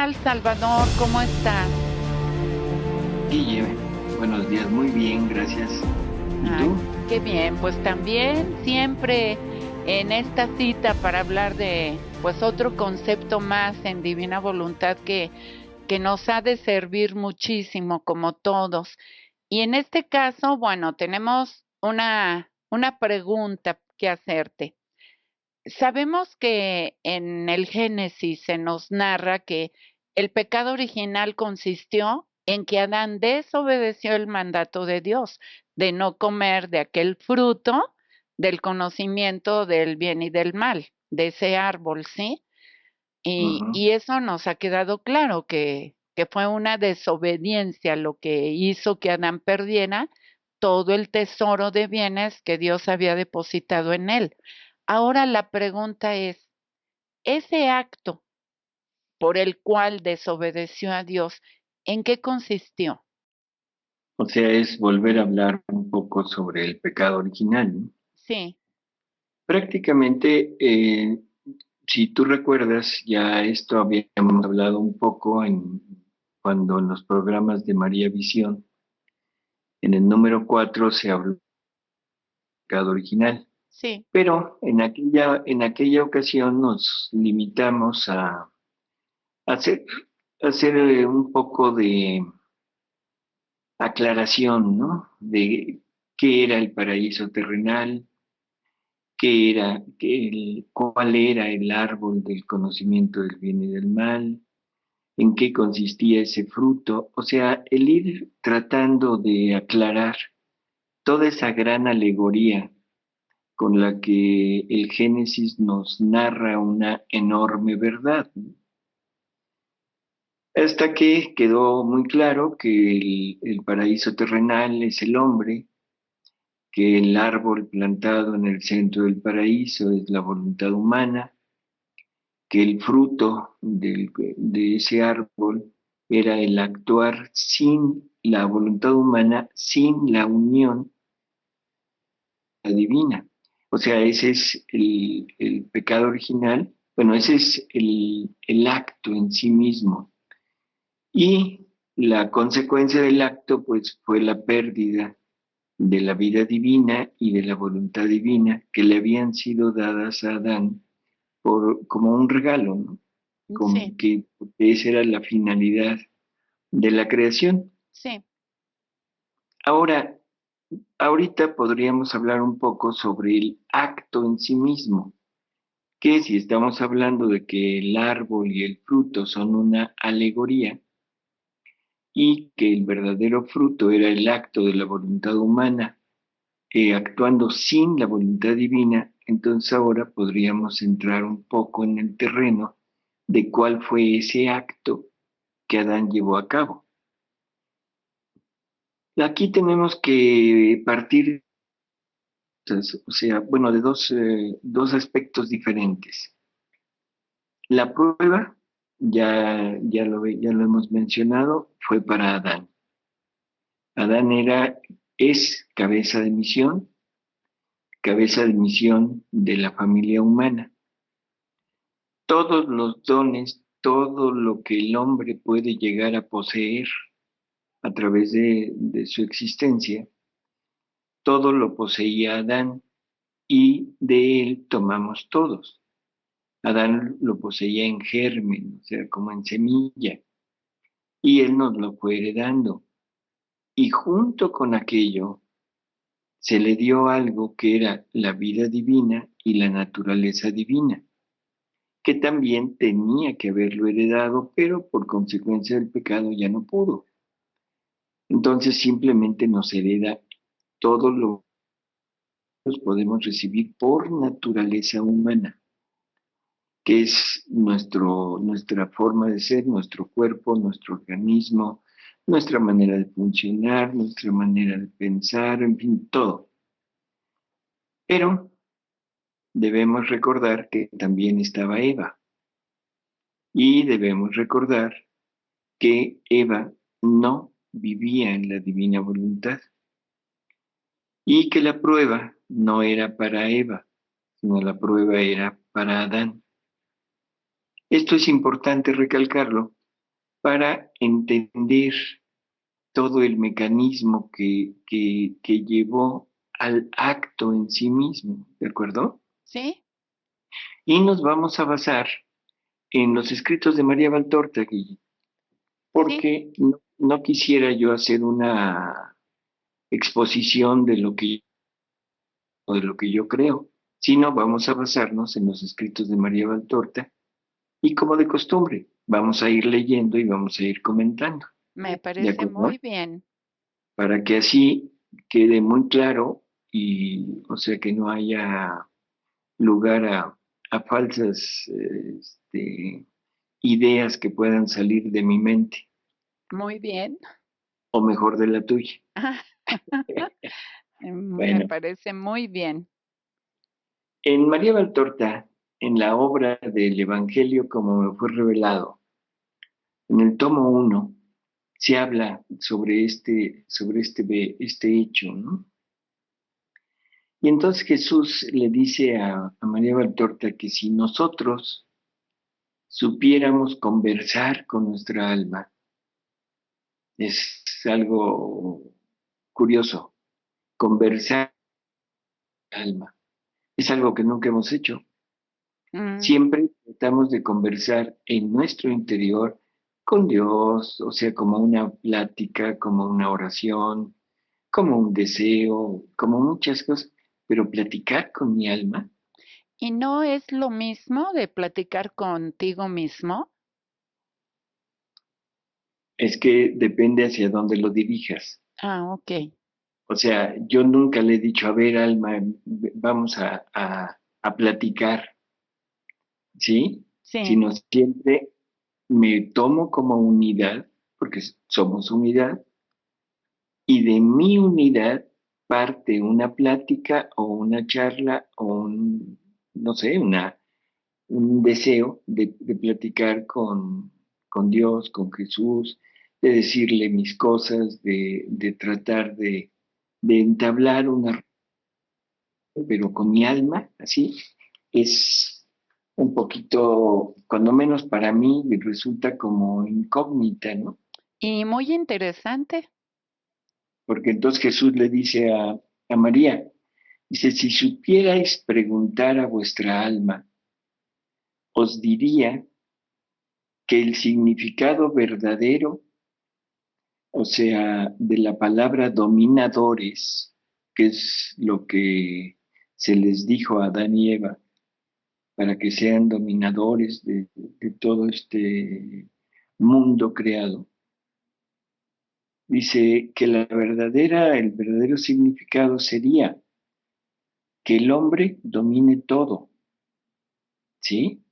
tal, Salvador? ¿Cómo estás? Guille, buenos días, muy bien, gracias. ¿Y Ay, tú? qué bien. Pues también siempre en esta cita para hablar de, pues otro concepto más en Divina Voluntad que nos ha de servir muchísimo, como todos. Y en este caso, bueno, tenemos una pregunta que hacerte. Sabemos que en el Génesis se nos narra que el pecado original consistió en que Adán desobedeció el mandato de Dios de no comer de aquel fruto del conocimiento del bien y del mal, de ese árbol, ¿sí? Ujú. Y eso nos ha quedado claro que fue una desobediencia lo que hizo que Adán perdiera todo el tesoro de bienes que Dios había depositado en él. Ahora la pregunta es, ese acto por el cual desobedeció a Dios, ¿en qué consistió? O sea, es volver a hablar un poco sobre el pecado original, ¿no? Sí, Prácticamente, si tú recuerdas, ya esto habíamos hablado un poco cuando en los programas de María Visión, en el número 4 se habló del pecado original, sí, pero en aquella ocasión nos limitamos a hacer, hacer un poco de aclaración, ¿no? De qué era el paraíso terrenal, cuál era el árbol del conocimiento del bien y del mal, en qué consistía ese fruto, o sea, el ir tratando de aclarar toda esa gran alegoría con la que el Génesis nos narra una enorme verdad, ¿no? Hasta que quedó muy claro que el paraíso terrenal es el hombre, que el árbol plantado en el centro del paraíso es la voluntad humana, que el fruto de ese árbol era el actuar sin la voluntad humana, sin la unión divina. O sea, ese es el pecado original, bueno, ese es el acto en sí mismo. Y la consecuencia del acto, pues, fue la pérdida de la vida divina y de la voluntad divina que le habían sido dadas a Adán como un regalo, ¿no? sí, Como que esa era la finalidad de la creación. sí. Ahora, ahorita podríamos hablar un poco sobre el acto en sí mismo, que si estamos hablando de que el árbol y el fruto son una alegoría y que el verdadero fruto era el acto de la voluntad humana actuando sin la voluntad divina, entonces ahora podríamos entrar un poco en el terreno de cuál fue ese acto que Adán llevó a cabo. Aquí tenemos que partir, o sea, bueno, de dos aspectos diferentes. La prueba, ya lo hemos mencionado, fue para Adán. Adán es cabeza de misión de la familia humana. Todos los dones, todo lo que el hombre puede llegar a poseer a través de su existencia, todo lo poseía Adán y de él tomamos todos. Adán lo poseía en germen, o sea, como en semilla, y él nos lo fue heredando. Y junto con aquello se le dio algo que era la vida divina y la naturaleza divina, que también tenía que haberlo heredado, pero por consecuencia del pecado ya no pudo. Entonces simplemente nos hereda todo lo que podemos recibir por naturaleza humana, que es nuestra forma de ser, nuestro cuerpo, nuestro organismo, nuestra manera de funcionar, nuestra manera de pensar, en fin, todo. Pero debemos recordar que también estaba Eva y debemos recordar que Eva no vivía en la divina voluntad y que la prueba no era para Eva, sino la prueba era para Adán. Esto es importante recalcarlo para entender todo el mecanismo que llevó al acto en sí mismo, ¿de acuerdo? ¿Sí? Y nos vamos a basar en los escritos de María Valtorta, Guille, Sí. porque no quisiera yo hacer una exposición de lo que yo creo, sino vamos a basarnos en los escritos de María Valtorta y como de costumbre, vamos a ir leyendo y vamos a ir comentando, Me ¿de parece acuerdo? muy bien. Para que así quede muy claro y, o sea, que no haya lugar a falsas ideas que puedan salir de mi mente, Muy bien. o mejor de la tuya. Me Bueno, parece muy bien. en María Valtorta, en la obra del Evangelio como me fue revelado, en el tomo uno se habla sobre este hecho, ¿no? Y entonces Jesús le dice a María Valtorta que si nosotros supiéramos conversar con nuestra alma, es algo curioso, conversar con el alma, es algo que nunca hemos hecho. Mm, Siempre tratamos de conversar en nuestro interior con Dios, o sea, como una plática, como una oración, como un deseo, como muchas cosas, pero platicar con mi alma ¿Y no es lo mismo de platicar contigo mismo? es que depende hacia dónde lo dirijas. Ah, ok. O sea, yo nunca le he dicho, a ver, alma, vamos a platicar, ¿sí? Sí. Sino siempre me tomo como unidad, porque somos unidad, y de mi unidad parte una plática o una charla o no sé, un deseo de platicar con Dios, con Jesús, de decirle mis cosas, de tratar de entablar una, pero con mi alma, así, es un poquito, cuando menos para mí, resulta como incógnita, ¿no? Y muy interesante. Porque entonces Jesús le dice a María, dice, si supierais preguntar a vuestra alma, os diría que el significado verdadero, o sea, de la palabra dominadores, que es lo que se les dijo a Adán y Eva, para que sean dominadores de todo este mundo creado. Dice que el verdadero significado sería que el hombre domine todo, ¿sí?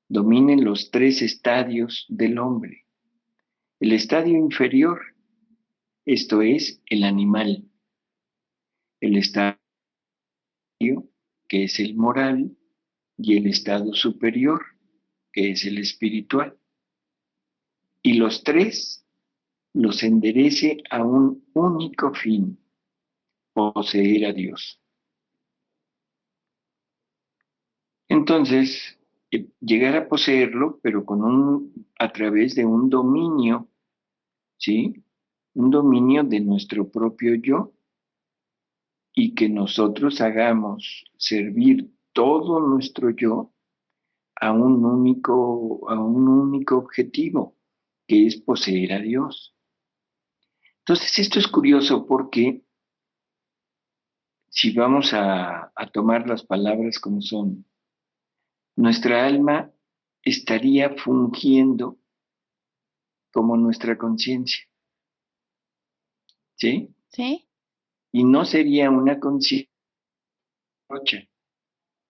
Domine los tres estadios del hombre. El estadio inferior, esto es el animal. El estadio, que es el moral, y el estado superior, que es el espiritual. Y los tres los enderece a un único fin, poseer a Dios. Entonces, llegar a poseerlo, pero a través de un dominio, ¿sí? Un dominio de nuestro propio yo y que nosotros hagamos servir todo nuestro yo a un único objetivo, que es poseer a Dios. Entonces, esto es curioso porque si vamos a tomar las palabras como son, nuestra alma estaría fungiendo como nuestra conciencia, ¿sí? ¿Sí? Y no sería una conciencia,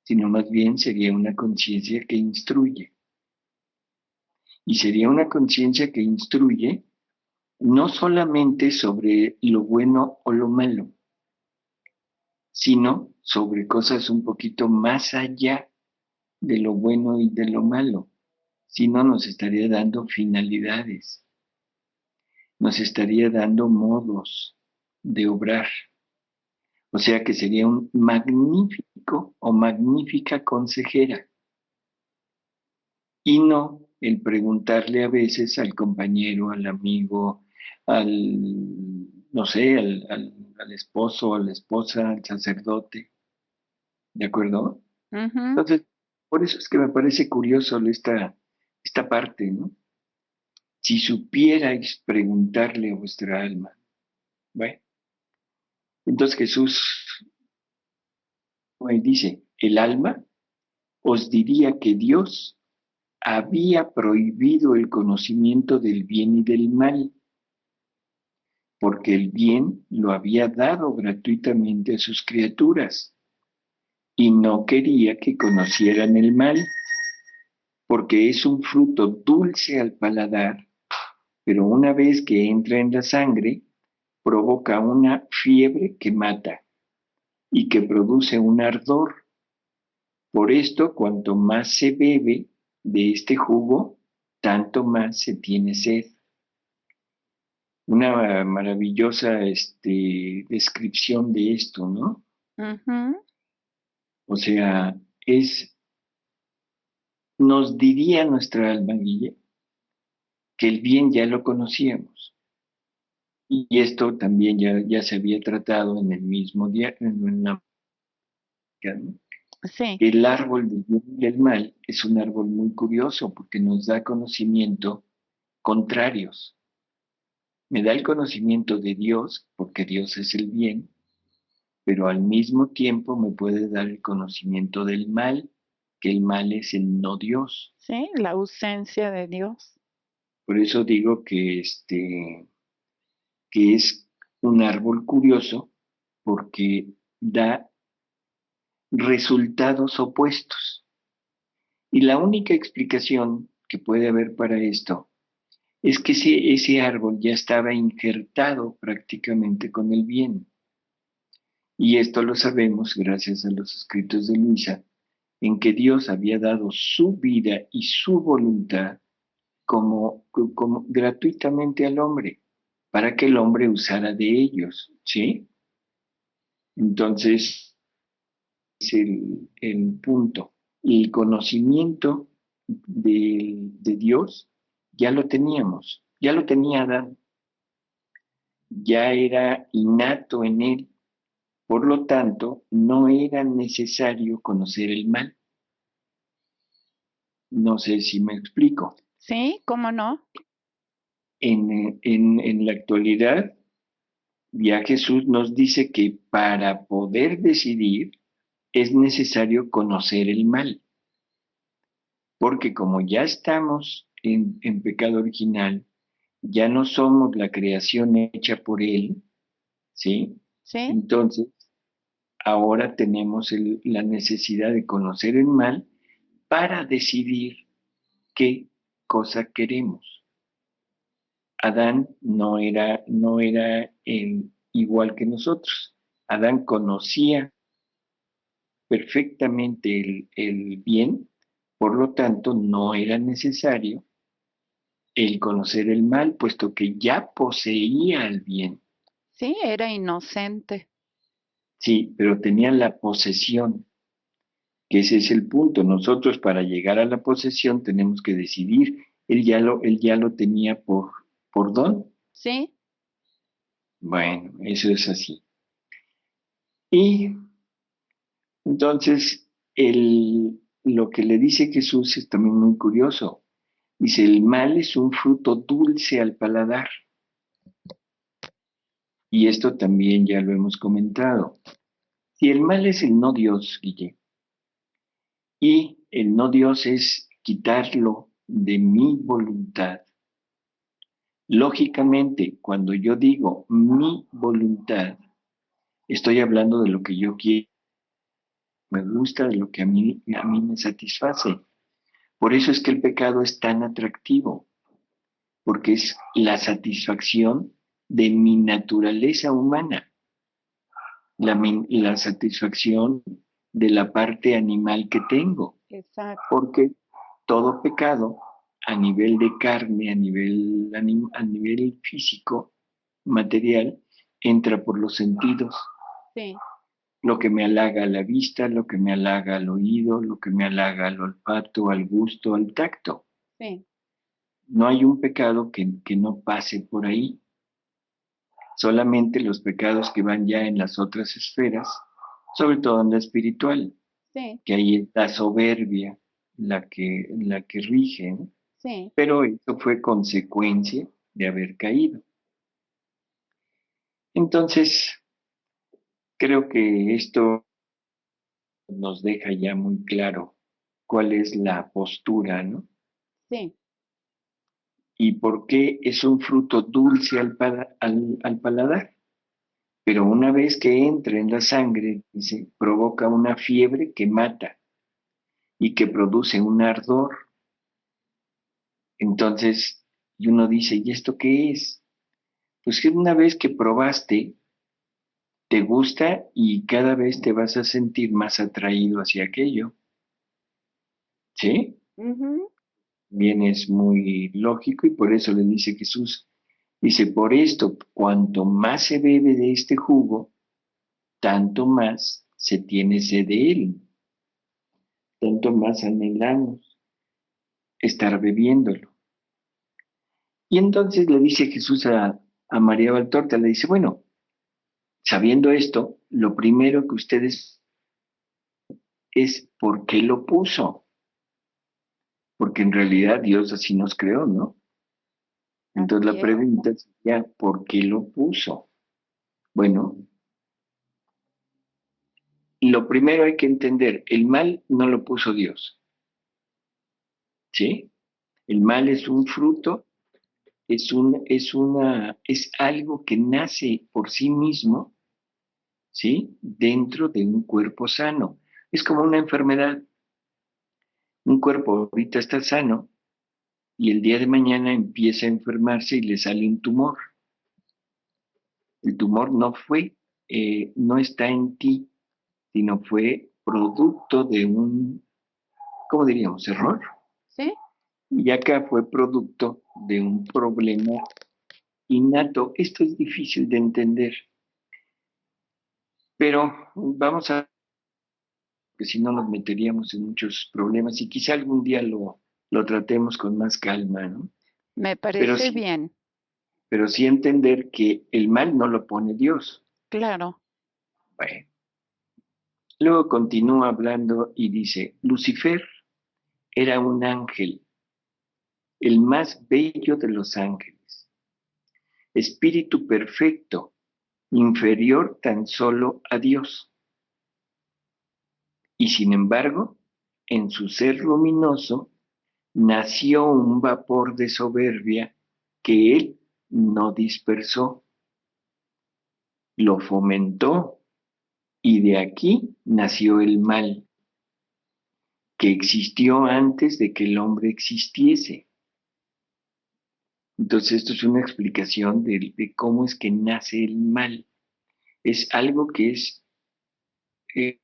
sino más bien sería una conciencia que instruye. Y sería una conciencia que instruye no solamente sobre lo bueno o lo malo, sino sobre cosas un poquito más allá de lo bueno y de lo malo. Si no, nos estaría dando finalidades, nos estaría dando modos de obrar. O sea que sería un magnífico o magnífica consejera y no el preguntarle a veces al compañero, al amigo, al, no sé, al esposo, a la esposa, al sacerdote, ¿de acuerdo? Ujú. Entonces, por eso es que me parece curioso esta parte, ¿no? Si supierais preguntarle a vuestra alma. Bueno, entonces Jesús dice, el alma os diría que Dios había prohibido el conocimiento del bien y del mal, porque el bien lo había dado gratuitamente a sus criaturas y no quería que conocieran el mal, porque es un fruto dulce al paladar, pero una vez que entra en la sangre, provoca una fiebre que mata y que produce un ardor. Por esto, cuanto más se bebe de este jugo, tanto más se tiene sed. Una maravillosa descripción de esto, ¿no? Ujú. O sea, nos diría nuestra alma, Guille, que el bien ya lo conocíamos. Y esto también ya se había tratado en el mismo día, en la, ¿no? Sí, El árbol del bien y del mal es un árbol muy curioso porque nos da conocimiento contrarios. Me da el conocimiento de Dios porque Dios es el bien, pero al mismo tiempo me puede dar el conocimiento del mal, que el mal es el no Dios. sí, la ausencia de Dios. Por eso digo que es un árbol curioso porque da resultados opuestos. Y la única explicación que puede haber para esto es que ese árbol ya estaba injertado prácticamente con el bien. Y esto lo sabemos gracias a los escritos de Luisa, en que Dios había dado su vida y su voluntad como gratuitamente al hombre, para que el hombre usara de ellos, ¿sí? Entonces, es el punto. El conocimiento de Dios ya lo teníamos, ya lo tenía Adán, ya era innato en él. Por lo tanto, no era necesario conocer el mal. No sé si me explico. Sí, ¿cómo no? En la actualidad, ya Jesús nos dice que para poder decidir es necesario conocer el mal, porque como ya estamos en pecado original, ya no somos la creación hecha por Él, ¿sí? Sí, Entonces, ahora tenemos la necesidad de conocer el mal para decidir qué cosa queremos. Adán no era igual que nosotros. Adán conocía perfectamente el bien, por lo tanto no era necesario el conocer el mal, puesto que ya poseía el bien. sí, era inocente. Sí, pero tenía la posesión, que ese es el punto. Nosotros para llegar a la posesión tenemos que decidir. Él ya lo tenía por don. Sí, Bueno, eso es así. Y entonces, lo que le dice Jesús es también muy curioso. Dice, el mal es un fruto dulce al paladar. Y esto también ya lo hemos comentado. Si el mal es el no Dios, Guille, y el no Dios es quitarlo de mi voluntad, lógicamente, cuando yo digo mi voluntad, estoy hablando de lo que yo quiero, me gusta, de lo que a mí me satisface. Por eso es que el pecado es tan atractivo, porque es la satisfacción de mi naturaleza humana, la satisfacción de la parte animal que tengo, exacto. porque todo pecado a nivel de carne, a nivel físico, material, entra por los sentidos. Sí, Lo que me halaga a la vista, lo que me halaga al oído, lo que me halaga al olfato, al gusto, al tacto. Sí, No hay un pecado que no pase por ahí. Solamente los pecados que van ya en las otras esferas, sobre todo en la espiritual, sí, que ahí es la soberbia la que rige, ¿no? sí, Pero eso fue consecuencia de haber caído. Entonces, creo que esto nos deja ya muy claro cuál es la postura, ¿no? sí, Y por qué es un fruto dulce al paladar. Pero una vez que entra en la sangre, dice, provoca una fiebre que mata y que produce un ardor. Entonces, y uno dice, ¿y esto qué es? Pues que una vez que probaste, te gusta y cada vez te vas a sentir más atraído hacia aquello, ¿sí? ujú, Bien, es muy lógico y por eso le dice Jesús, dice, por esto, cuanto más se bebe de este jugo, tanto más se tiene sed de él, tanto más anhelamos estar bebiéndolo. Y entonces le dice Jesús a María Valtorta, le dice, bueno, sabiendo esto, lo primero que ustedes es por qué lo puso, porque en realidad Dios así nos creó, ¿no? Entonces así la es. pregunta sería, ¿por qué lo puso? Bueno, lo primero hay que entender, el mal no lo puso Dios, ¿sí? El mal es un fruto, es algo que nace por sí mismo, ¿sí? Dentro de un cuerpo sano. Es como una enfermedad. Un cuerpo ahorita está sano y el día de mañana empieza a enfermarse y le sale un tumor. El tumor no está en ti, sino fue producto de un, ¿cómo diríamos? Error. Sí, Y acá fue producto de un problema innato. Esto es difícil de entender, pero vamos a, que si no nos meteríamos en muchos problemas y quizá algún día lo tratemos con más calma, ¿no? me Pero parece sí, bien, pero sí entender que el mal no lo pone Dios. claro. Bueno, luego continúa hablando y dice, Lucifer era un ángel, el más bello de los ángeles, espíritu perfecto, inferior tan solo a Dios. Y sin embargo, en su ser luminoso nació un vapor de soberbia que él no dispersó, lo fomentó y de aquí nació el mal que existió antes de que el hombre existiese. Entonces, esto es una explicación de cómo es que nace el mal. Es algo que es, eh,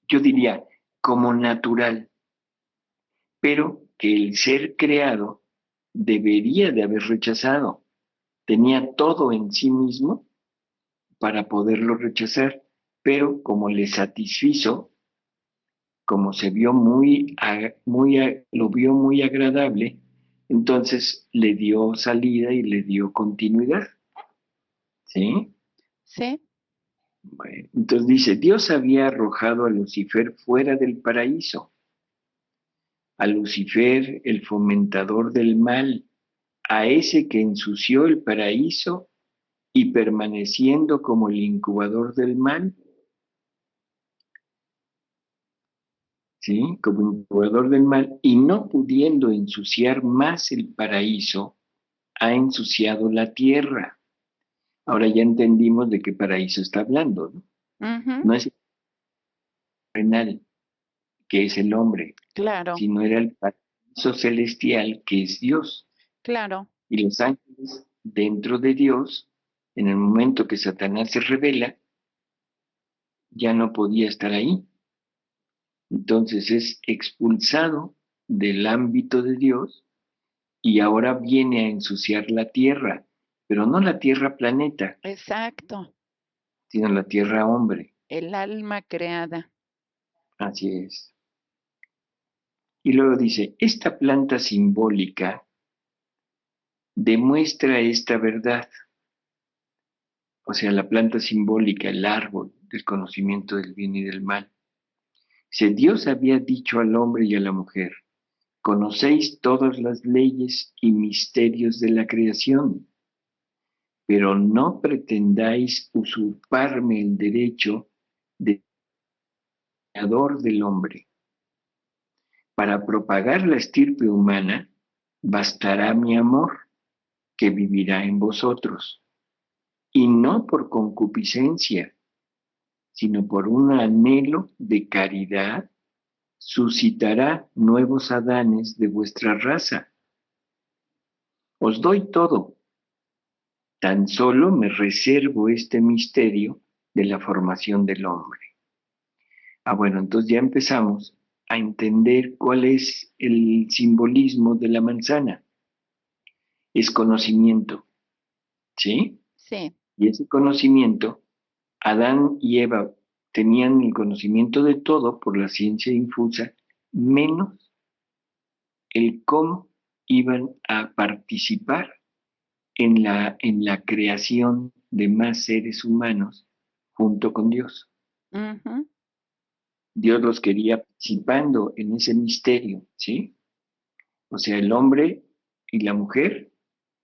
yo diría, como natural, pero que el ser creado debería de haber rechazado. Tenía todo en sí mismo para poderlo rechazar, pero como le satisfizo, como se vio lo vio muy agradable, entonces le dio salida y le dio continuidad, ¿sí? Sí, Bueno, entonces dice, Dios había arrojado a Lucifer fuera del paraíso, a Lucifer, el fomentador del mal, a ese que ensució el paraíso y permaneciendo como el incubador del mal, ¿sí? Como incubador del mal y no pudiendo ensuciar más el paraíso, ha ensuciado la tierra. Ahora ya entendimos de qué paraíso está hablando, ¿no? ujú, No es el renal, que es el hombre, claro, sino era el paraíso celestial, que es Dios. claro. Y los ángeles dentro de Dios, en el momento que Satanás se revela, ya no podía estar ahí. Entonces es expulsado del ámbito de Dios y ahora viene a ensuciar la tierra, pero no la tierra planeta, Exacto. sino la tierra hombre. El alma creada. Así es. Y luego dice, esta planta simbólica demuestra esta verdad. O sea, la planta simbólica, el árbol del conocimiento del bien y del mal. Si Dios había dicho al hombre y a la mujer, conocéis todas las leyes y misterios de la creación, pero no pretendáis usurparme el derecho de creador del hombre. Para propagar la estirpe humana, bastará mi amor, que vivirá en vosotros, y no por concupiscencia, sino por un anhelo de caridad, suscitará nuevos Adanes de vuestra raza. Os doy todo, tan solo me reservo este misterio de la formación del hombre. Bueno, entonces ya empezamos a entender cuál es el simbolismo de la manzana. Es conocimiento, ¿sí? Sí. Y ese conocimiento, Adán y Eva tenían el conocimiento de todo por la ciencia infusa, menos el cómo iban a participar en la creación de más seres humanos junto con Dios. Ujú. Dios los quería participando en ese misterio, ¿sí? O sea, el hombre y la mujer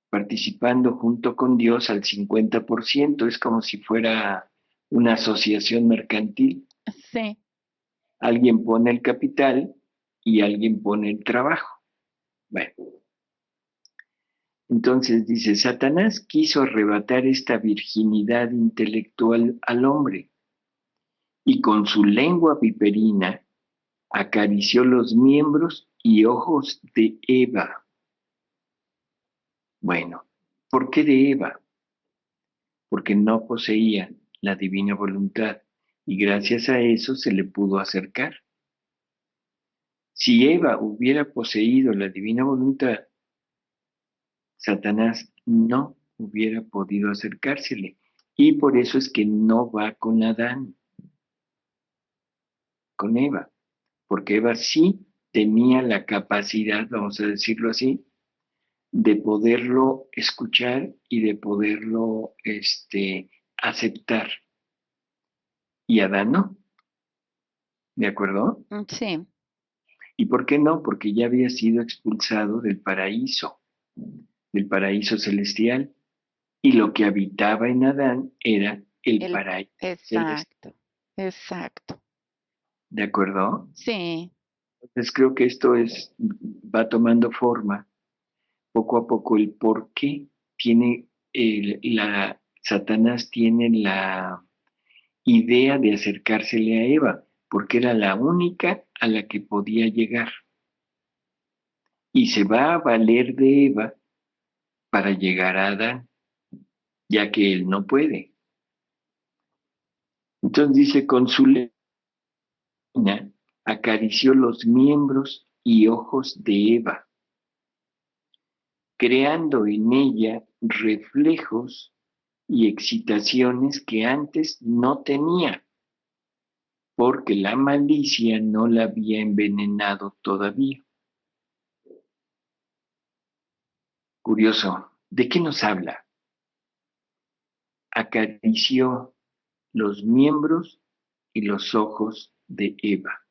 participando junto con Dios al 50%, es como si fuera una asociación mercantil. Sí. Alguien pone el capital y alguien pone el trabajo. Bueno, entonces dice, Satanás quiso arrebatar esta virginidad intelectual al hombre y con su lengua viperina acarició los miembros y ojos de Eva. Bueno, ¿por qué de Eva? Porque no poseía la divina voluntad y gracias a eso se le pudo acercar. Si Eva hubiera poseído la divina voluntad, Satanás no hubiera podido acercársele. Y por eso es que no va con Adán, con Eva, porque Eva sí tenía la capacidad, vamos a decirlo así, de poderlo escuchar y de poderlo aceptar. Y Adán no, ¿de acuerdo? Sí. ¿Y por qué no? Porque ya había sido expulsado del paraíso celestial. Y lo que habitaba en Adán era el El, paraíso celeste. exacto, exacto. ¿De acuerdo? Sí. Entonces creo que esto va tomando forma poco a poco el por qué tiene Satanás tiene la idea de acercársele a Eva, porque era la única a la que podía llegar. Y se va a valer de Eva para llegar a Adán, ya que él no puede. Entonces dice, con su lengua acarició los miembros y ojos de Eva, creando en ella reflejos y excitaciones que antes no tenía, porque la malicia no la había envenenado todavía. Curioso, ¿de qué nos habla? Acarició los miembros y los ojos de Eva.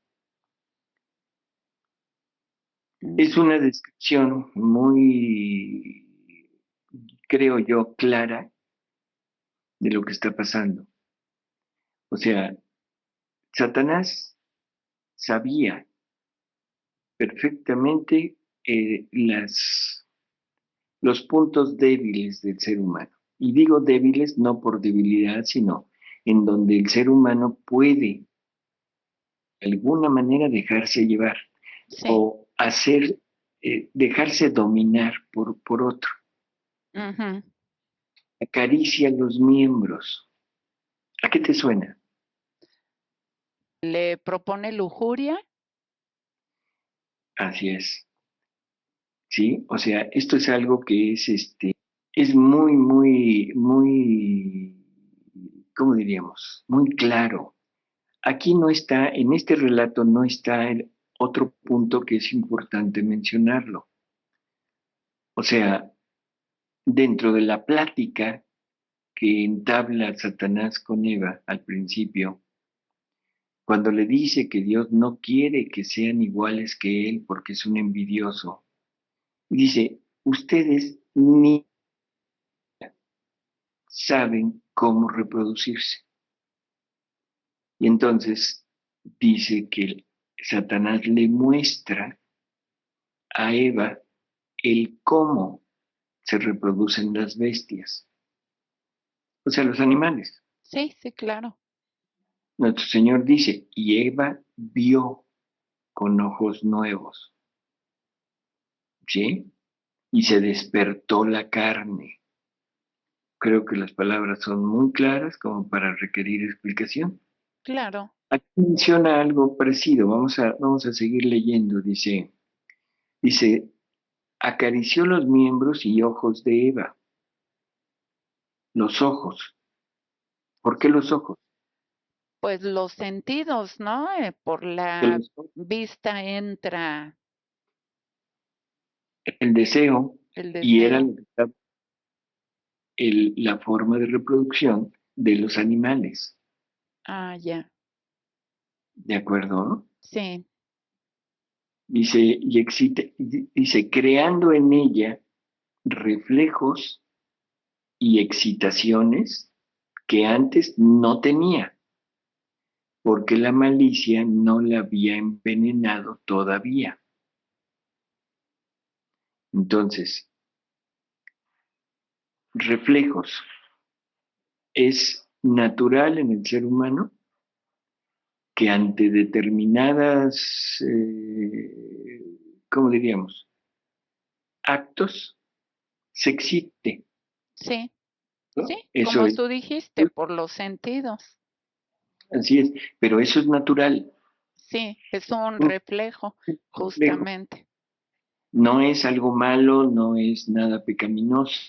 Es una descripción muy, creo yo, clara de lo que está pasando. O sea, Satanás sabía perfectamente los puntos débiles del ser humano. Y digo débiles no por debilidad, sino en donde el ser humano puede de alguna manera dejarse llevar Sí. o dejarse dominar por otro. Ujú. Acaricia los miembros. ¿A qué te suena? Le propone lujuria. Así es. ¿Sí? O sea, esto es algo que es muy, muy, muy, ¿cómo diríamos? Muy claro. Aquí no está, en este relato no está otro punto que es importante mencionarlo. O sea, dentro de la plática que entabla Satanás con Eva al principio, cuando le dice que Dios no quiere que sean iguales que él porque es un envidioso, dice, ustedes ni saben cómo reproducirse. Y entonces dice que Satanás le muestra a Eva el cómo se reproducen las bestias, o sea, los animales. Sí, sí, claro. Nuestro Señor dice, y Eva vio con ojos nuevos, ¿sí? Y se despertó la carne. Creo que las palabras son muy claras como para requerir explicación. Claro. Aquí menciona algo parecido, vamos a seguir leyendo, dice, acarició los miembros y ojos de Eva, los ojos. ¿Por qué los ojos? Pues los sentidos, ¿no? Por Que la los ojos, vista entra el deseo, el y era deseo. la forma de reproducción de los animales, Ah, ya. ¿de acuerdo? Sí, Dice, dice, creando en ella reflejos y excitaciones que antes no tenía, porque la malicia no la había envenenado todavía. Entonces, reflejos es natural en el ser humano que ante determinadas, ¿cómo diríamos? Actos se excite, sí, ¿no? sí, Eso como es, tú dijiste, por los sentidos. así es, pero eso es natural. Sí, es un Un reflejo, reflejo. justamente. No es algo malo, no es nada pecaminoso,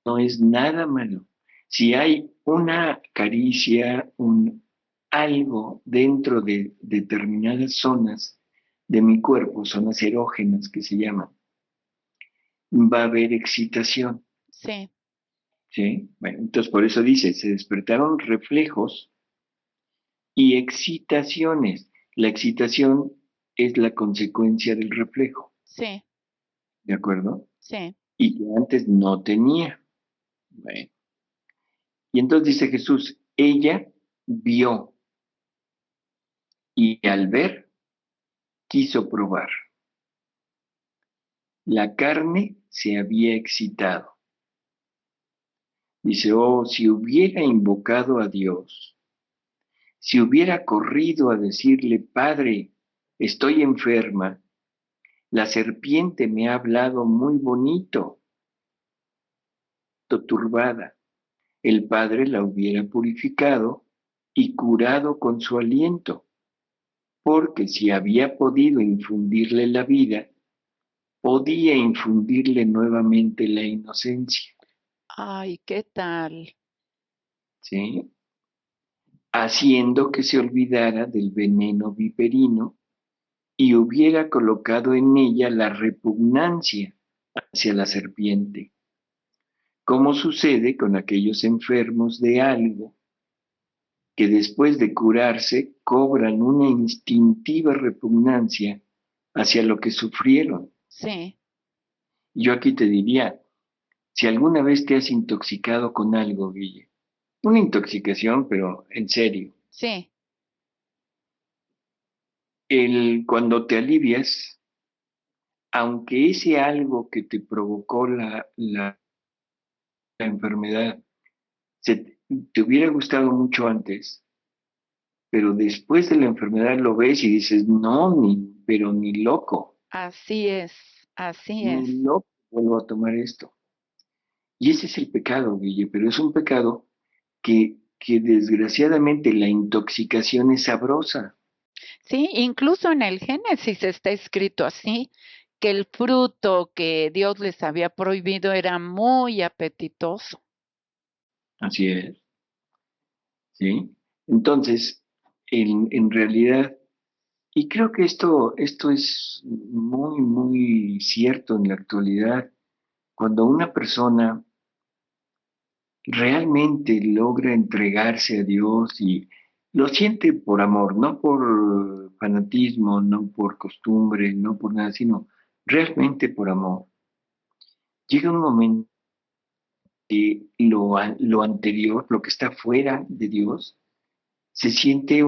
no es nada malo. Si hay una caricia, un algo dentro de determinadas zonas de mi cuerpo, zonas erógenas que se llaman, va a haber excitación, Sí, ¿sí? Bueno, entonces por eso dice, se despertaron reflejos y excitaciones. La excitación es la consecuencia del reflejo, sí, ¿de acuerdo? sí. Y que antes no tenía. Bueno, y entonces dice Jesús, ella vio y al ver quiso probar. La carne se había excitado. Dice, oh, si hubiera invocado a Dios, si hubiera corrido a decirle, Padre, estoy enferma, la serpiente me ha hablado muy bonito, turbada. El Padre la hubiera purificado y curado con su aliento, porque si había podido infundirle la vida, podía infundirle nuevamente la inocencia, Ay, ¿qué tal? ¿sí? Haciendo que se olvidara del veneno viperino y hubiera colocado en ella la repugnancia hacia la serpiente, como sucede con aquellos enfermos de algo que después de curarse cobran una instintiva repugnancia hacia lo que sufrieron. Sí, Yo aquí te diría, si alguna vez te has intoxicado con algo, Guille, una intoxicación, pero en serio, sí, cuando te alivias, aunque ese algo que te provocó la enfermedad te hubiera gustado mucho antes, pero después de la enfermedad lo ves y dices, no, pero ni loco, así es, así ni es. loco vuelvo a tomar esto. Y ese es el pecado, Guille, pero es un pecado que desgraciadamente la intoxicación es sabrosa. Sí, incluso en el Génesis está escrito así, que el fruto que Dios les había prohibido era muy apetitoso. Así es, ¿sí? Entonces, en realidad, Y creo que esto es muy, muy cierto en la actualidad. Cuando una persona realmente logra entregarse a Dios y lo siente por amor, no por fanatismo, no por costumbre, no por nada, sino realmente por amor. Llega un momento que lo anterior, lo que está fuera de Dios, se siente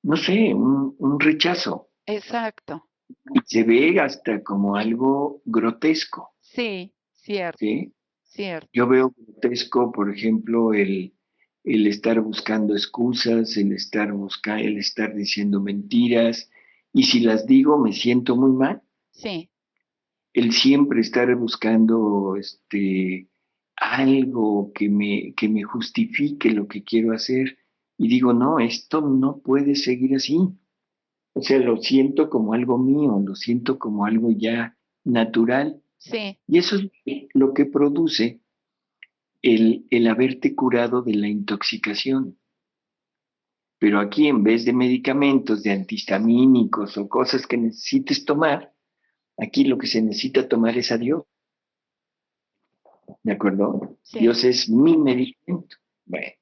no sé, un rechazo. Exacto. Y se ve hasta como algo grotesco, Sí, cierto, ¿sí? cierto. Yo veo grotesco, por ejemplo, el estar buscando excusas, el estar diciendo mentiras, y si las digo me siento muy mal. Sí, El siempre estar buscando algo que me justifique lo que quiero hacer. Y digo, no, esto no puede seguir así. O sea, lo siento como algo mío, lo siento como algo ya natural. sí, Y eso es lo que produce el haberte curado de la intoxicación. Pero aquí en vez de medicamentos, de antihistamínicos o cosas que necesites tomar, aquí lo que se necesita tomar es a Dios, ¿de acuerdo? sí. Dios es mi medicamento. Bueno,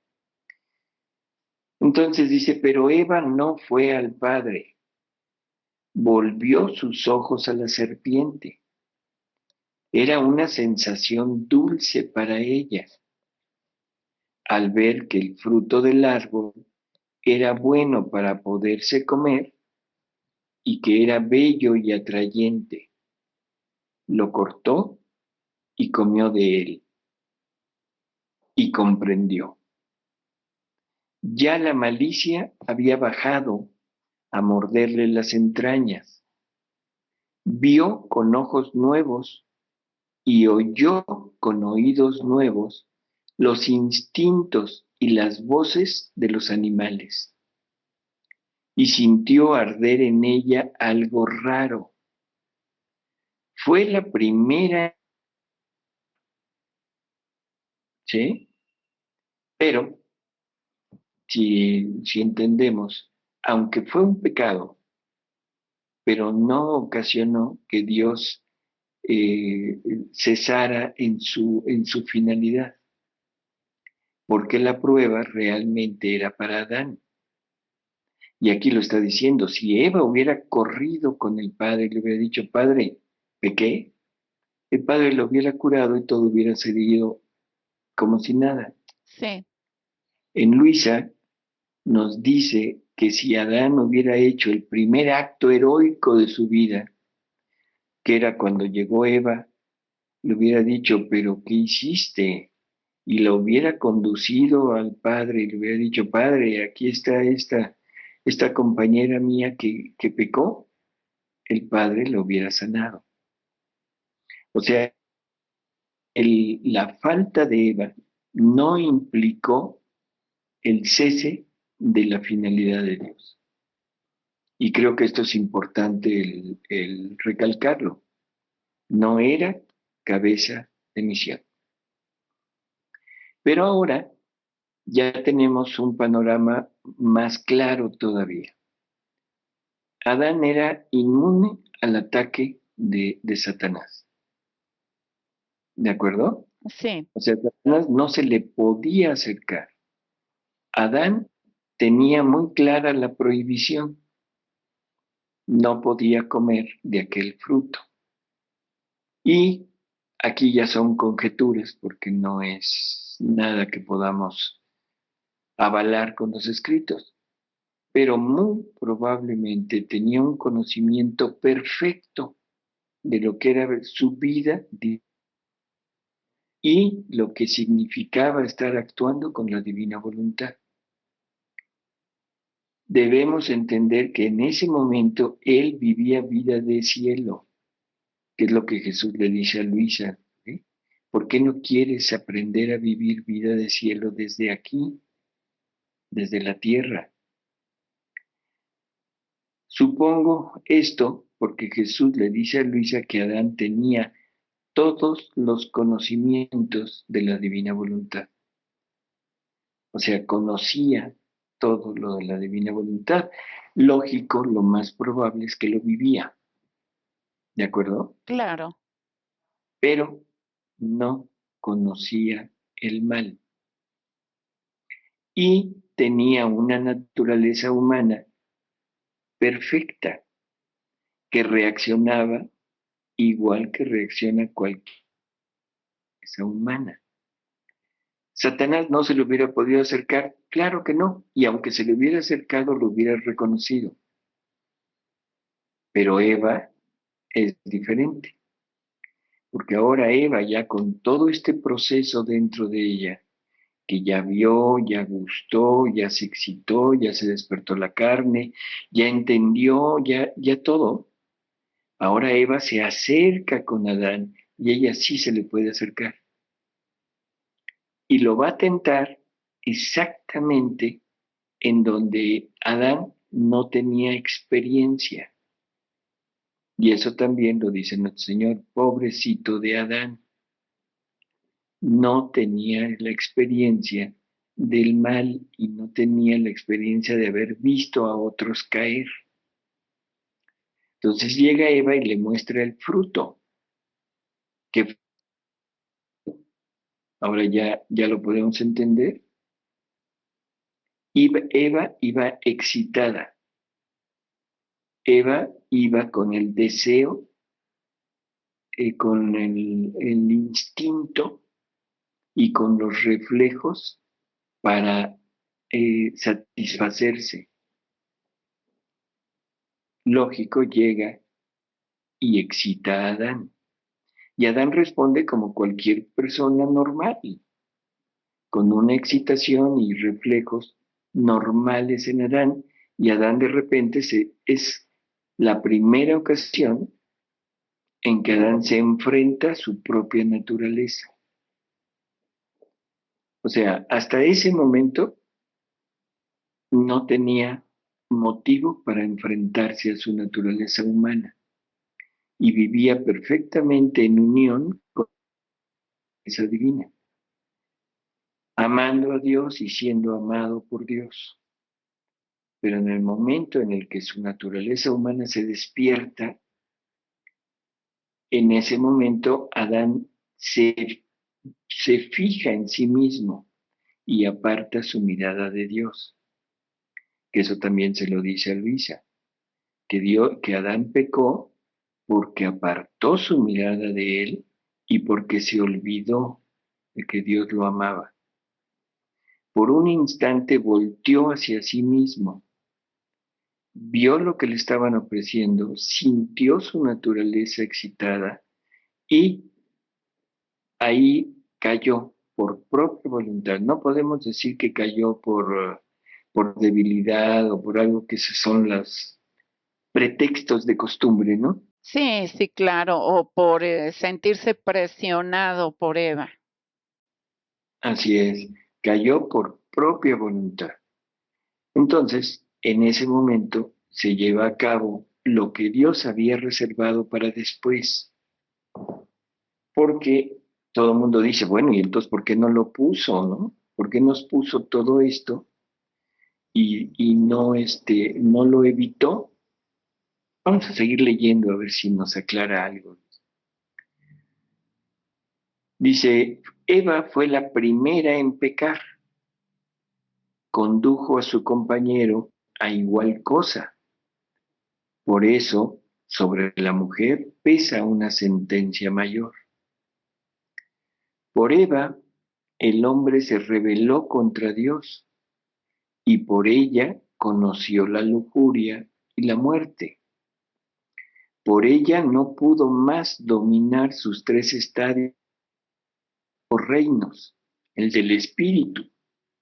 entonces dice, pero Eva no fue al Padre, volvió sus ojos a la serpiente. Era una sensación dulce para ella al ver que el fruto del árbol era bueno para poderse comer y que era bello y atrayente. Lo cortó y comió de él y comprendió. Ya la malicia había bajado a morderle las entrañas. Vio con ojos nuevos y oyó con oídos nuevos los instintos y las voces de los animales. Y sintió arder en ella algo raro. Fue la primera, ¿sí? Pero si entendemos, aunque fue un pecado, pero no ocasionó que Dios cesara en su finalidad, porque la prueba realmente era para Adán. Y aquí lo está diciendo, si Eva hubiera corrido con el padre y le hubiera dicho, padre, pequé, el padre lo hubiera curado y todo hubiera seguido como si nada. Sí, En Luisa nos dice que si Adán hubiera hecho el primer acto heroico de su vida, que era cuando llegó Eva, le hubiera dicho, pero ¿qué hiciste? Y lo hubiera conducido al padre y le hubiera dicho, padre, aquí está esta compañera mía que pecó, el padre lo hubiera sanado. O sea, la falta de Eva no implicó el cese de la finalidad de Dios. Y creo que esto es importante el recalcarlo. No era cabeza de misión. Pero ahora ya tenemos un panorama más claro todavía. Adán era inmune al ataque de Satanás. ¿De acuerdo? sí, O sea, Satanás no se le podía acercar. Adán tenía muy clara la prohibición. No podía comer de aquel fruto. Y aquí ya son conjeturas porque no es nada que podamos avalar con los escritos, pero muy probablemente tenía un conocimiento perfecto de lo que era su vida y lo que significaba estar actuando con la divina voluntad. Debemos entender que en ese momento él vivía vida de cielo, que es lo que Jesús le dice a Luisa. ¿Sí? ¿Por qué no quieres aprender a vivir vida de cielo desde aquí, desde la tierra? Supongo esto porque Jesús le dice a Luisa que Adán tenía todos los conocimientos de la divina voluntad. O sea, conocía todo lo de la divina voluntad. Lógico, lo más probable es que lo vivía, ¿de acuerdo? Claro. Pero no conocía el mal y tenía una naturaleza humana perfecta que reaccionaba igual que reacciona cualquier naturaleza humana. Satanás no se le hubiera podido acercar, claro que no, y aunque se le hubiera acercado lo hubiera reconocido, pero Eva es diferente, porque ahora Eva ya con todo este proceso dentro de ella, que ya vio, ya gustó, ya se excitó, ya se despertó la carne, ya entendió, ya todo. Ahora Eva se acerca con Adán y ella sí se le puede acercar. Y lo va a tentar exactamente en donde Adán no tenía experiencia. Y eso también lo dice nuestro Señor, pobrecito de Adán, no tenía la experiencia del mal y no tenía la experiencia de haber visto a otros caer. Entonces llega Eva y le muestra el fruto, que ahora ya lo podemos entender. Eva iba excitada, Eva iba con el deseo, con el instinto y con los reflejos para satisfacerse. Lógico, llega y excita a Adán. Y Adán responde como cualquier persona normal, con una excitación y reflejos normales en Adán. Y Adán de repente es la primera ocasión en que Adán se enfrenta a su propia naturaleza. O sea, hasta ese momento no tenía motivo para enfrentarse a su naturaleza humana y vivía perfectamente en unión con esa divina, amando a Dios y siendo amado por Dios. Pero en el momento en el que su naturaleza humana se despierta, en ese momento Adán se fija en sí mismo y aparta su mirada de Dios. Que eso también se lo dice a Luisa, que Adán pecó porque apartó su mirada de él y porque se olvidó de que Dios lo amaba. Por un instante volteó hacia sí mismo, vio lo que le estaban ofreciendo, sintió su naturaleza excitada y ahí cayó por propia voluntad. No podemos decir que cayó por debilidad o por algo que son los pretextos de costumbre, ¿no? Sí, sí, claro, o por sentirse presionado por Eva. Así es, cayó por propia voluntad. Entonces, en ese momento se lleva a cabo lo que Dios había reservado para después, porque todo el mundo dice, bueno, ¿y entonces por qué no lo puso, no? ¿Por qué nos puso todo esto y no, no lo evitó? Vamos a seguir leyendo a ver si nos aclara algo. Dice, Eva fue la primera en pecar, condujo a su compañero a igual cosa. Por eso, sobre la mujer pesa una sentencia mayor. Por Eva, el hombre se rebeló contra Dios y por ella conoció la lujuria y la muerte. Por ella no pudo más dominar sus tres estadios o reinos, el del espíritu,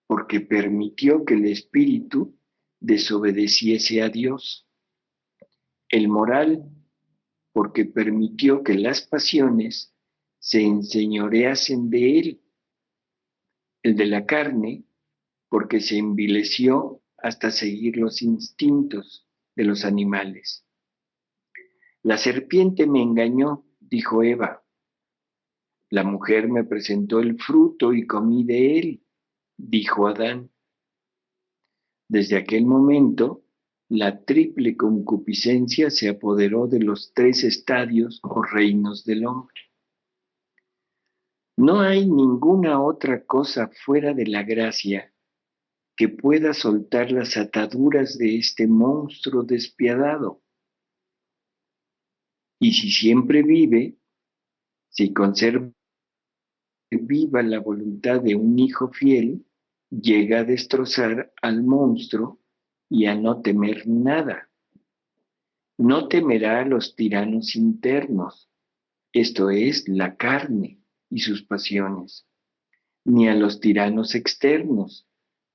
porque permitió que el espíritu desobedeciese a Dios, el moral, porque permitió que las pasiones se enseñoreasen de él, el de la carne, porque se envileció hasta seguir los instintos de los animales. La serpiente me engañó, dijo Eva. La mujer me presentó el fruto y comí de él, dijo Adán. Desde aquel momento, la triple concupiscencia se apoderó de los tres estadios o reinos del hombre. No hay ninguna otra cosa fuera de la gracia que pueda soltar las ataduras de este monstruo despiadado. Y si siempre vive, si conserva viva la voluntad de un hijo fiel, llega a destrozar al monstruo y a no temer nada. No temerá a los tiranos internos, esto es, la carne y sus pasiones, ni a los tiranos externos,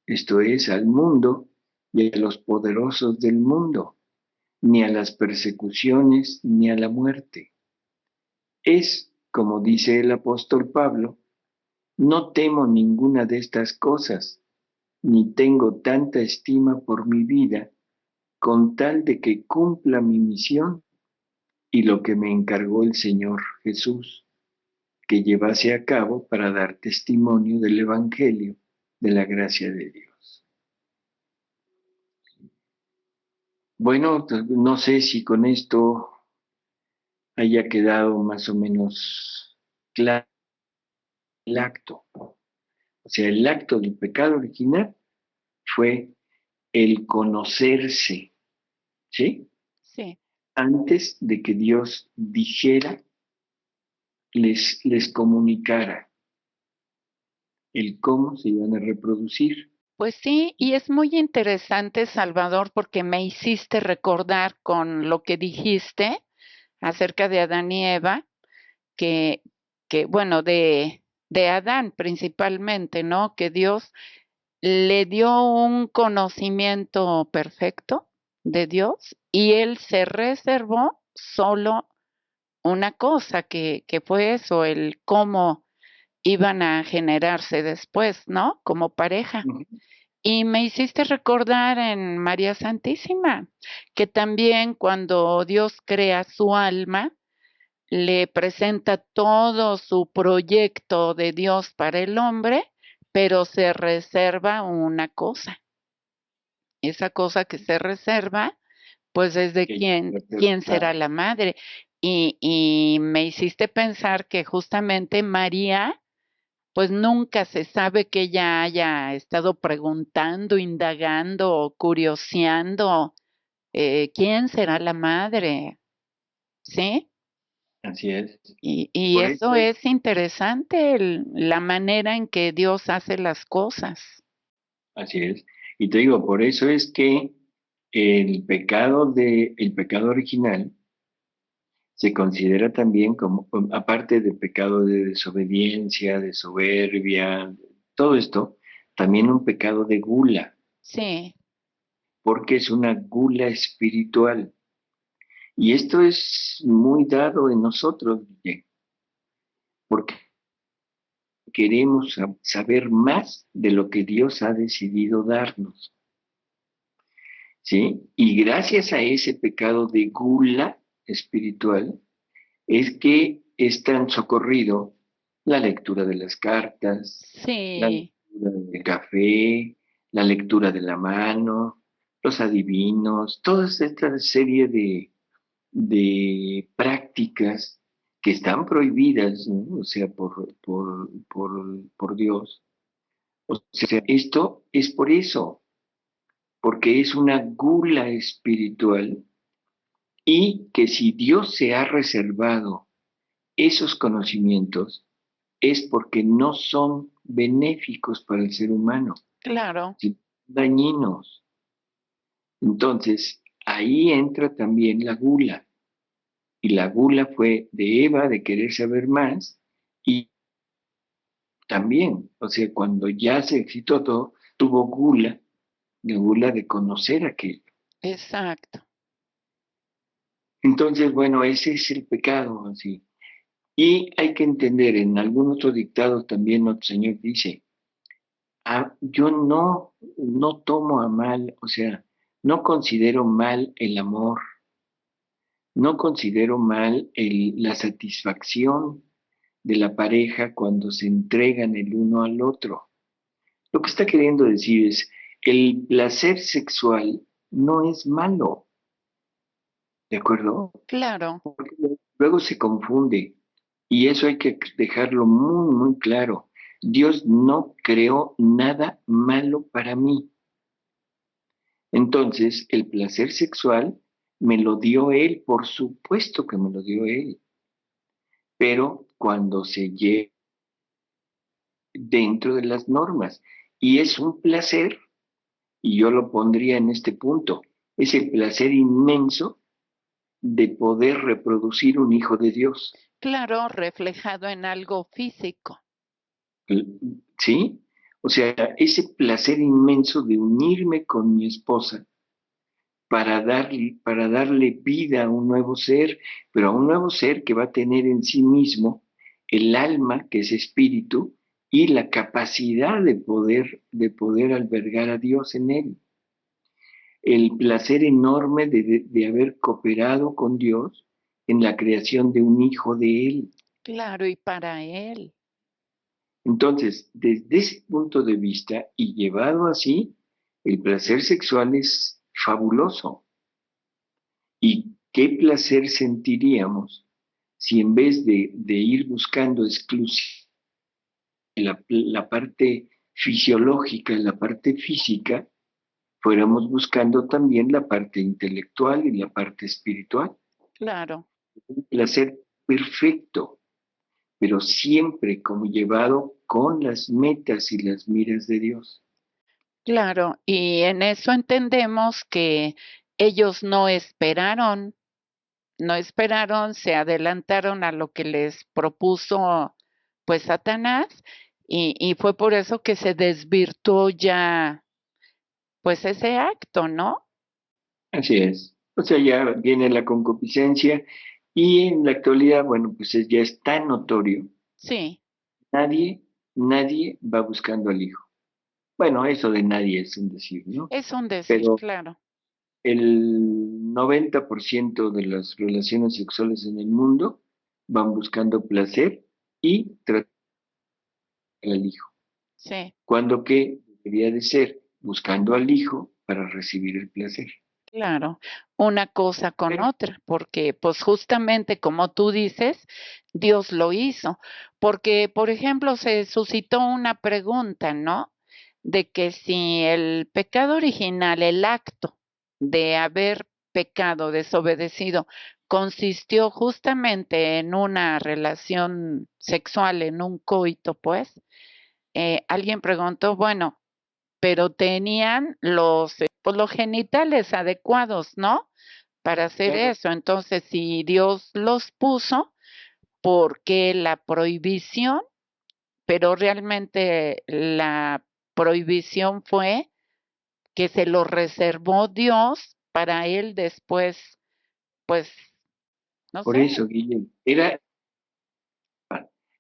esto es, al mundo y a los poderosos del mundo, ni a las persecuciones, ni a la muerte. Es, como dice el apóstol Pablo, no temo ninguna de estas cosas, ni tengo tanta estima por mi vida, con tal de que cumpla mi misión y lo que me encargó el Señor Jesús, que llevase a cabo para dar testimonio del Evangelio de la gracia de Dios. Bueno, no sé si con esto haya quedado más o menos claro el acto. O sea, el acto del pecado original fue el conocerse, ¿sí? Sí. Antes de que Dios dijera, les comunicara el cómo se iban a reproducir. Pues sí, y es muy interesante, Salvador, porque me hiciste recordar con lo que dijiste acerca de Adán y Eva, que, bueno, de Adán principalmente, ¿no? Que Dios le dio un conocimiento perfecto de Dios y él se reservó solo una cosa, que fue eso, el cómo iban a generarse después, ¿no? Como pareja. Uh-huh. Y me hiciste recordar en María Santísima, que también cuando Dios crea su alma, le presenta todo su proyecto de Dios para el hombre, pero se reserva una cosa. Esa cosa que se reserva, pues es de quién será la madre. Y me hiciste pensar que justamente María, pues nunca se sabe que ella haya estado preguntando, indagando, curioseando, quién será la madre, ¿sí? Así es. Y Por eso eso es, es interesante, la manera en que Dios hace las cosas. así es. Y te digo, por eso es que el pecado original se considera también como, aparte del pecado de desobediencia, de soberbia, todo esto, también un pecado de gula, Sí, porque es una gula espiritual. Y esto es muy dado en nosotros, porque queremos saber más de lo que Dios ha decidido darnos, ¿sí? Y gracias a ese pecado de gula espiritual es que es tan socorrido la lectura de las cartas, la sí, lectura del café, la lectura de la mano, los adivinos, toda esta serie de prácticas que están prohibidas, ¿no? O sea, por Dios. O sea, esto es por eso, porque es una gula espiritual y que si Dios se ha reservado esos conocimientos es porque no son benéficos para el ser humano, claro, sino dañinos. Entonces, ahí entra también la gula. Y la gula fue de Eva de querer saber más y también, o sea, cuando ya se excitó todo, tuvo gula, de gula de conocer aquello. exacto. Entonces, bueno, ese es el pecado, así. Y hay que entender, en algún otro dictado también nuestro Señor dice, yo no tomo a mal, o sea, no considero mal el amor, no considero mal la satisfacción de la pareja cuando se entregan el uno al otro. Lo que está queriendo decir es, el placer sexual no es malo, ¿de acuerdo? Claro, Porque luego se confunde y eso hay que dejarlo muy, muy claro. Dios no creó nada malo para mí. Entonces, el placer sexual me lo dio Él, por supuesto que me lo dio Él, pero cuando se llega dentro de las normas. Y es un placer, y yo lo pondría en este punto, es el placer inmenso de poder reproducir un hijo de Dios. claro, reflejado en algo físico. ¿Sí? O sea, ese placer inmenso de unirme con mi esposa para darle vida a un nuevo ser, pero a un nuevo ser que va a tener en sí mismo el alma, que es espíritu, y la capacidad de poder albergar a Dios en él. El placer enorme de haber cooperado con Dios en la creación de un hijo de él. Claro, y para él. Entonces, desde ese punto de vista y llevado así, el placer sexual es fabuloso. ¿Y qué placer sentiríamos si en vez de ir buscando exclusivamente la parte fisiológica, la parte física, fuéramos buscando también la parte intelectual y la parte espiritual? Claro, Un placer perfecto, pero siempre como llevado con las metas y las miras de Dios. claro. Y en eso entendemos que ellos no esperaron, se adelantaron a lo que les propuso pues Satanás y fue por eso que se desvirtuó ya pues ese acto, ¿no? Así es. O sea, ya viene la concupiscencia y en la actualidad, bueno, pues ya es tan notorio. Sí, Nadie, nadie va buscando al hijo. Bueno, eso de nadie es un decir, ¿no? es un decir, Pero claro. el 90% de las relaciones sexuales en el mundo van buscando placer y tratar al hijo. Sí. Cuando que debería de ser buscando al hijo para recibir el placer. Claro, una cosa con Pero, otra, porque pues justamente como tú dices, Dios lo hizo, porque por ejemplo se suscitó una pregunta, ¿no? De que si el pecado original, el acto de haber pecado, desobedecido, consistió justamente en una relación sexual, en un coito, pues, alguien preguntó, bueno, pero tenían pues, los genitales adecuados, ¿no? Para hacer claro, eso. Entonces, si Dios los puso, ¿por qué la prohibición? Pero realmente la prohibición fue que se lo reservó Dios para él después, pues, no por sé. eso, Guillermo, era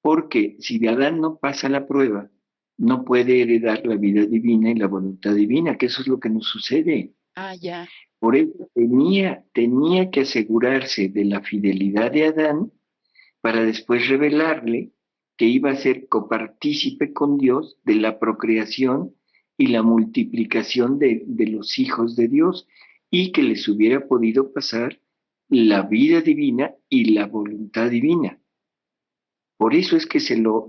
porque si de Adán no pasa la prueba, no puede heredar la vida divina y la voluntad divina, que eso es lo que nos sucede. Ah, ya. Por eso tenía que asegurarse de la fidelidad de Adán para después revelarle que iba a ser copartícipe con Dios de la procreación y la multiplicación de los hijos de Dios y que les hubiera podido pasar la vida divina y la voluntad divina. Por eso es que se lo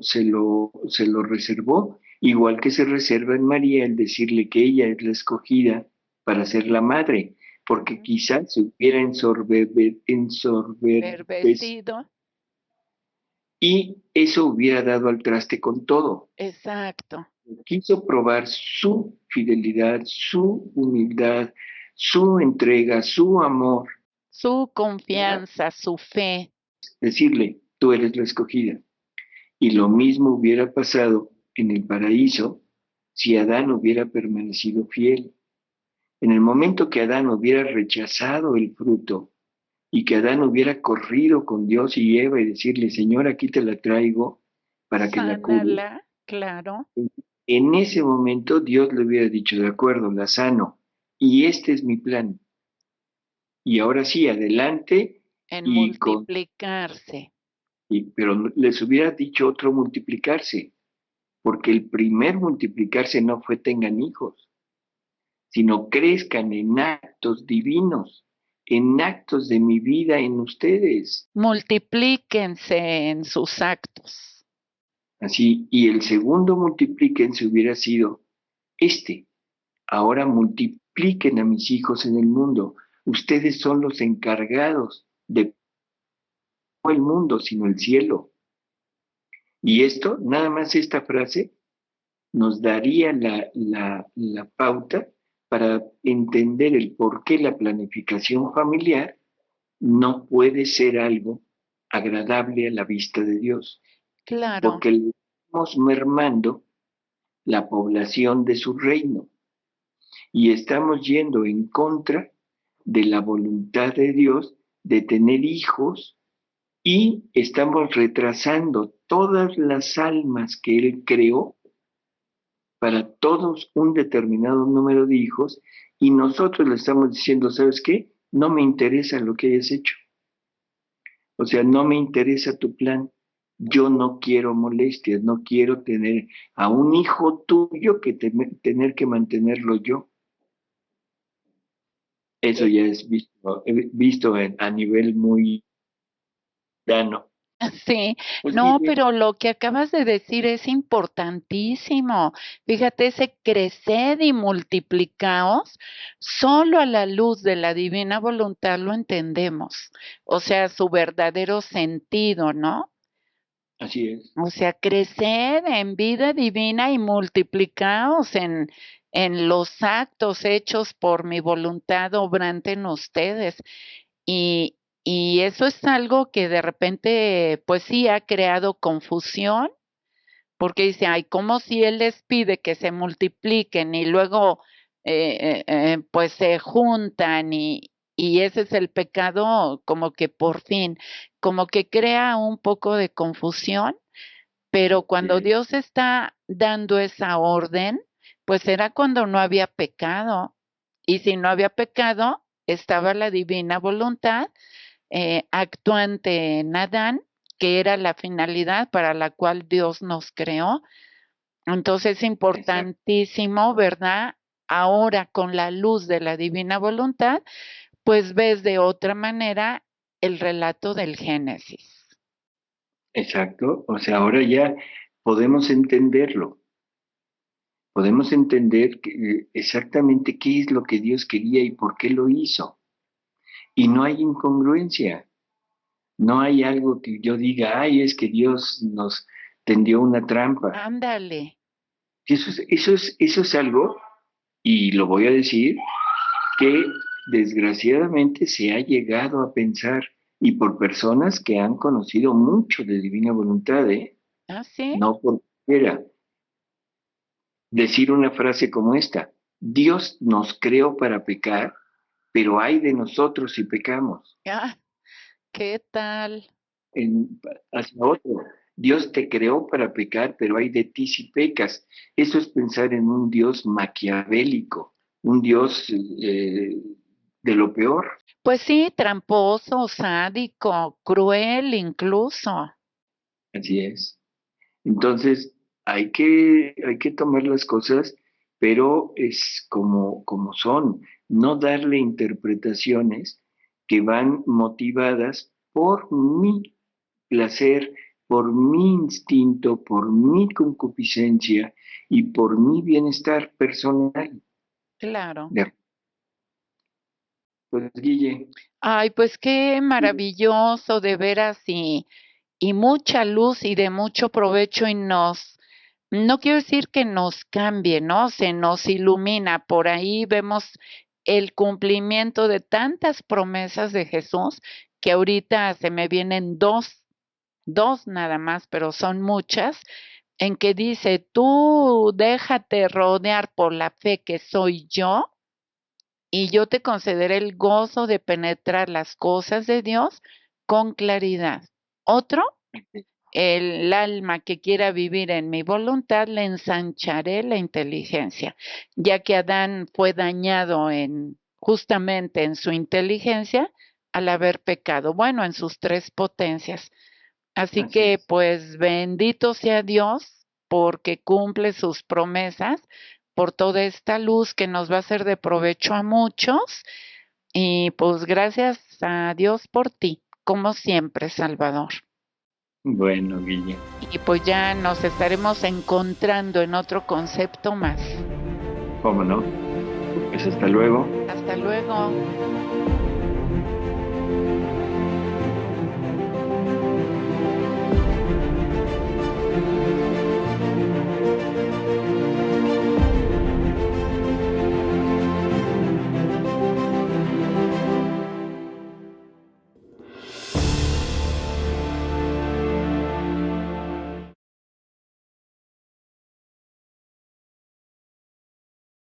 reservó, igual que se reserva en María el decirle que ella es la escogida para ser la madre, porque Ujú. quizás se hubiera ensoberbecido Pervertido. y eso hubiera dado al traste con todo. Exacto. Quiso probar su fidelidad, su humildad, su entrega, su amor, Su para confianza, su fe. decirle, tú eres la escogida. Y lo mismo hubiera pasado en el paraíso si Adán hubiera permanecido fiel. En el momento que Adán hubiera rechazado el fruto y que Adán hubiera corrido con Dios y Eva y decirle, Señor, aquí te la traigo para que la cures, Sánala, claro. en ese momento Dios le hubiera dicho, de acuerdo, la sano, y este es mi plan. Y ahora sí, adelante, En y con, multiplicarse. pero les hubiera dicho otro multiplicarse, porque el primer multiplicarse no fue tengan hijos, sino crezcan en actos divinos, en actos de mi vida en ustedes. Multiplíquense en sus actos. Así, y el segundo multiplíquense hubiera sido este. Ahora multipliquen a mis hijos en el mundo. Ustedes son los encargados de no el mundo, sino el cielo. Y esto, nada más esta frase, nos daría la pauta para entender el por qué la planificación familiar no puede ser algo agradable a la vista de Dios, Claro. porque le estamos mermando la población de su reino y estamos yendo en contra de la voluntad de Dios de tener hijos y estamos retrasando todas las almas que Él creó para todos un determinado número de hijos y nosotros le estamos diciendo, ¿sabes qué? No me interesa lo que hayas hecho. O sea, no me interesa tu plan. Yo no quiero molestias, no quiero tener a un hijo tuyo que tener que mantenerlo yo. Eso ya es visto a nivel muy llano. Sí, Pues no, Guille, pero lo que acabas de decir es importantísimo. Fíjate, ese creced y multiplicaos, solo a la luz de la divina voluntad lo entendemos. O sea, su verdadero sentido, ¿no? así es. O sea, creced en vida divina y multiplicaos en los actos hechos por mi voluntad obrante en ustedes. Y, y eso es algo que de repente, pues sí, ha creado confusión, porque dice, ay, como si Él les pide que se multipliquen y luego, pues se juntan y ese es el pecado, como que por fin, como que crea un poco de confusión, pero cuando Sí, Dios está dando esa orden, pues era cuando no había pecado. Y si no había pecado, estaba la divina voluntad actuante en Adán, que era la finalidad para la cual Dios nos creó. Entonces es exacto. importantísimo, ¿verdad? Ahora con la luz de la divina voluntad, pues ves de otra manera el relato del Génesis. Exacto. O sea, ahora ya podemos entenderlo. Podemos entender exactamente qué es lo que Dios quería y por qué lo hizo. Y no hay incongruencia. No hay algo que yo diga, ay, es que Dios nos tendió una trampa. Ándale. Eso es algo, y lo voy a decir, que desgraciadamente se ha llegado a pensar y por personas que han conocido mucho de divina voluntad, ¿eh? ¿Ah, sí? No por cualquiera. Decir una frase como esta, Dios nos creó para pecar, pero ay de nosotros si pecamos. Ah, ¿qué tal? En, hacia otro, Dios te creó para pecar, pero ay de ti si pecas. Eso es pensar en un Dios maquiavélico, un Dios de lo peor. Pues sí, tramposo, sádico, cruel incluso. Así es. Entonces, hay que tomar las cosas, pero es como son, no darle interpretaciones que van motivadas por mi placer, por mi instinto, por mi concupiscencia y por mi bienestar personal. Claro. De acuerdo, Guille. Ay, pues qué maravilloso, de veras, y mucha luz y de mucho provecho y no quiero decir que nos cambie, ¿no? Se nos ilumina. Por ahí vemos el cumplimiento de tantas promesas de Jesús que ahorita se me vienen dos nada más, pero son muchas, en que dice, tú déjate rodear por la fe que soy yo y yo te concederé el gozo de penetrar las cosas de Dios con claridad. Otro, el alma que quiera vivir en mi voluntad, le ensancharé la inteligencia, ya que Adán fue dañado justamente en su inteligencia al haber pecado, bueno, en sus tres potencias. Así Así que es. pues bendito sea Dios porque cumple sus promesas, por toda esta luz que nos va a ser de provecho a muchos. Y pues gracias a Dios por ti, como siempre, Salvador. Bueno, Guille. Y pues ya nos estaremos encontrando en otro concepto más. ¿Cómo no? Pues hasta luego. Hasta luego.